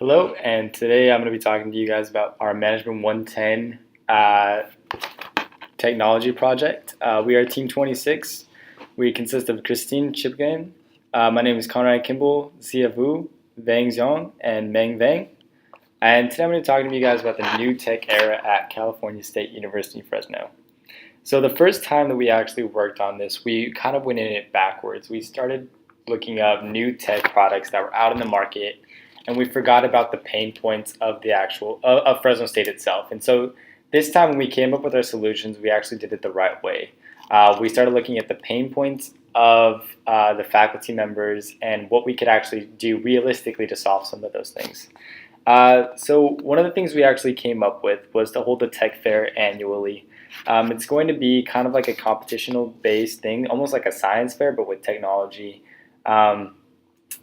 Hello, and today I'm going to be talking to you guys about our Management 110 uh, technology project. We are Team 26. We consist of Christine Chipgan. My name is Conrad Kimball, Zia Vu, Vang Zhong, and Meng Vang. And today I'm going to be talking to you guys about the new tech era at California State University, Fresno. So the first time that we actually worked on this, we kind of went in it backwards. We started looking up new tech products that were out in the market, and we forgot about the pain points of the actual of Fresno State itself. And so this time when we came up with our solutions, we actually did it the right way. We started looking at the pain points of the faculty members and what we could actually do realistically to solve some of those things. So one of the things we actually came up with was to hold the tech fair annually. It's going to be kind of like a competitional based thing, almost like a science fair, but with technology.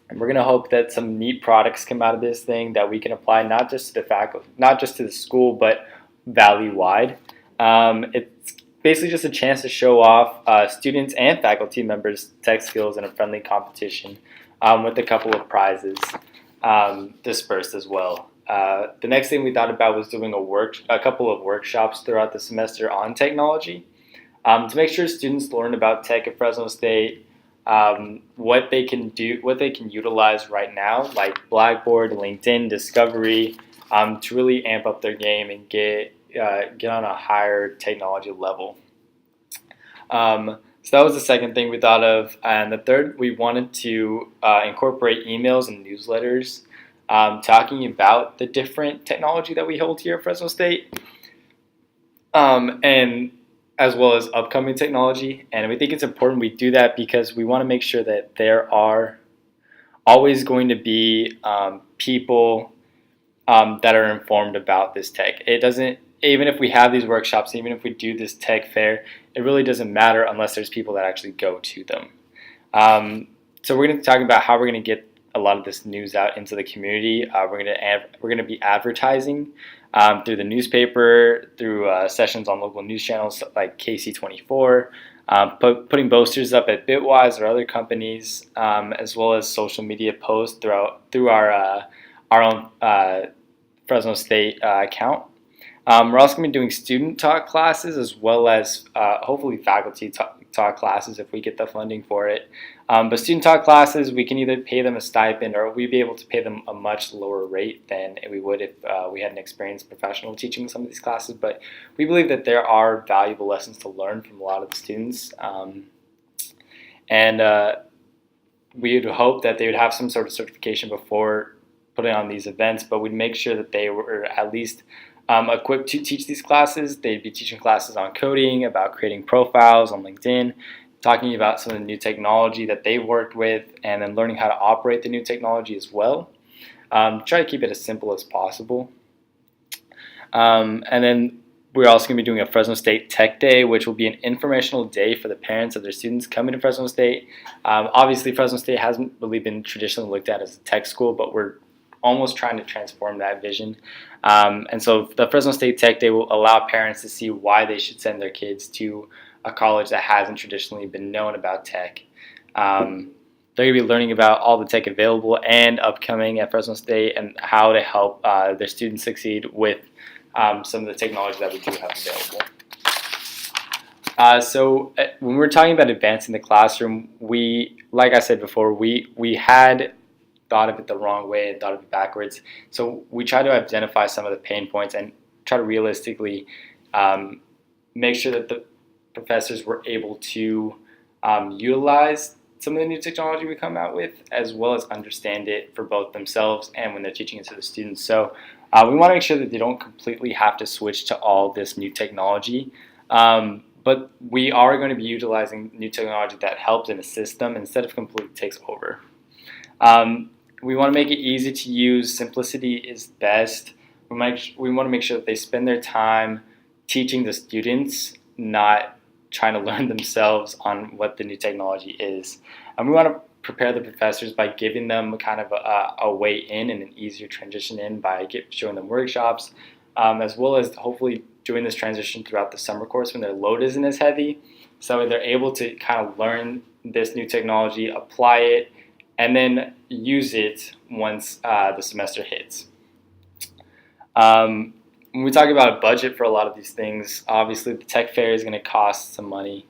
And we're going to hope that some neat products come out of this thing that we can apply not just to the faculty, not just to the school, but valley wide. It's basically just a chance to show off students and faculty members' tech skills in a friendly competition with a couple of prizes dispersed as well. The next thing we thought about was doing a couple of workshops throughout the semester on technology to make sure students learn about tech at Fresno State, what they can do, what they can utilize right now, like Blackboard, LinkedIn, Discovery, to really amp up their game and get on a higher technology level. So that was the second thing we thought of, and the third, we wanted to incorporate emails and newsletters talking about the different technology that we hold here at Fresno State, and as well as upcoming technology. And we think it's important we do that because we want to make sure that there are always going to be people that are informed about this tech. It doesn't, even if we have these workshops, even if we do this tech fair, it really doesn't matter unless there's people that actually go to them. So we're going to talk about how we're going to get a lot of this news out into the community. We're going to be advertising through the newspaper, through sessions on local news channels like KC24, putting posters up at Bitwise or other companies, as well as social media posts through our own Fresno State account. We're also going to be doing student talk classes as well as hopefully faculty talk classes if we get the funding for it. But student talk classes, we can either pay them a stipend or we'd be able to pay them a much lower rate than we would if we had an experienced professional teaching some of these classes. But we believe that there are valuable lessons to learn from a lot of the students. And we would hope that they would have some sort of certification before putting on these events, but we'd make sure that they were at least equipped to teach these classes. They'd be teaching classes on coding, about creating profiles on LinkedIn, talking about some of the new technology that they've worked with, and then learning how to operate the new technology as well. Try to keep it as simple as possible. And then we're also going to be doing a Fresno State Tech Day, which will be an informational day for the parents of their students coming to Fresno State. Obviously, Fresno State hasn't really been traditionally looked at as a tech school, but we're almost trying to transform that vision. And so the Fresno State Tech Day will allow parents to see why they should send their kids to a college that hasn't traditionally been known about tech. They're going to be learning about all the tech available and upcoming at Fresno State and how to help their students succeed with some of the technology that we do have available. So when we're talking about advancing the classroom, like I said before, we had thought of it the wrong way and thought of it backwards. So we try to identify some of the pain points and try to realistically make sure that the professors were able to utilize some of the new technology we come out with, as well as understand it for both themselves and when they're teaching it to the students. So we want to make sure that they don't completely have to switch to all this new technology. But we are going to be utilizing new technology that helps and assists them instead of completely takes over. We want to make it easy to use. Simplicity is best. We want to make sure that they spend their time teaching the students, not trying to learn themselves on what the new technology is. And we want to prepare the professors by giving them kind of a way in and an easier transition in by showing them workshops, as well as hopefully doing this transition throughout the summer course when their load isn't as heavy. So they're able to kind of learn this new technology, apply it, and then use it once the semester hits. When we talk about a budget for a lot of these things, obviously the tech fair is going to cost some money.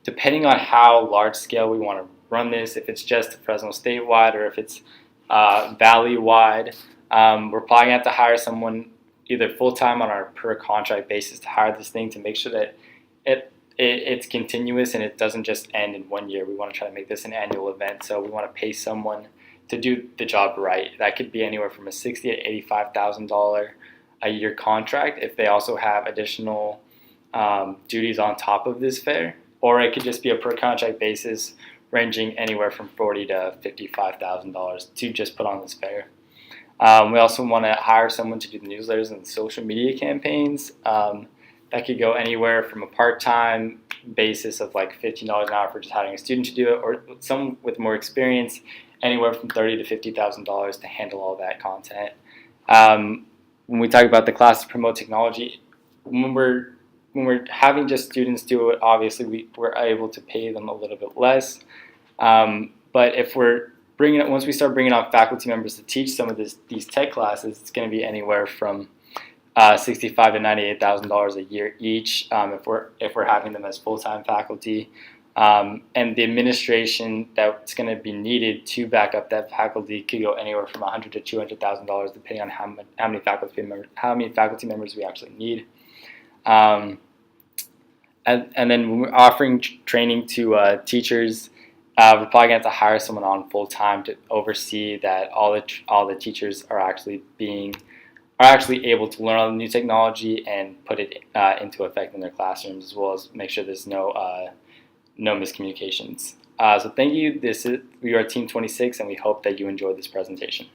Depending on how large scale we want to run this, if it's just Fresno statewide or if it's valley-wide, we're probably going to have to hire someone either full-time on our per contract basis to hire this thing to make sure that it's continuous and it doesn't just end in 1 year. We want to try to make this an annual event, so we want to pay someone to do the job right. That could be anywhere from a $60,000 to $85,000 a year contract if they also have additional duties on top of this fair, or it could just be a per contract basis ranging anywhere from $40,000 to $55,000 to just put on this fair. We also want to hire someone to do the newsletters and social media campaigns. That could go anywhere from a part-time basis of like $15 an hour for just hiring a student to do it, or some with more experience, anywhere from $30,000 to $50,000 to handle all that content. When we talk about the class to promote technology, when we're having just students do it, obviously we're able to pay them a little bit less. But if once we start bringing on faculty members to teach some of these tech classes, it's going to be anywhere from $65,000 to $98,000 a year each if we're having them as full-time faculty. And the administration that's going to be needed to back up that faculty could go anywhere from $100,000 to $200,000 depending on how many faculty members we actually need. And then when we're offering training to teachers, we're probably going to have to hire someone on full time to oversee that all the teachers are actually able to learn all the new technology and put it into effect in their classrooms, as well as make sure there's no miscommunications. So thank you. We are Team 26, and we hope that you enjoyed this presentation.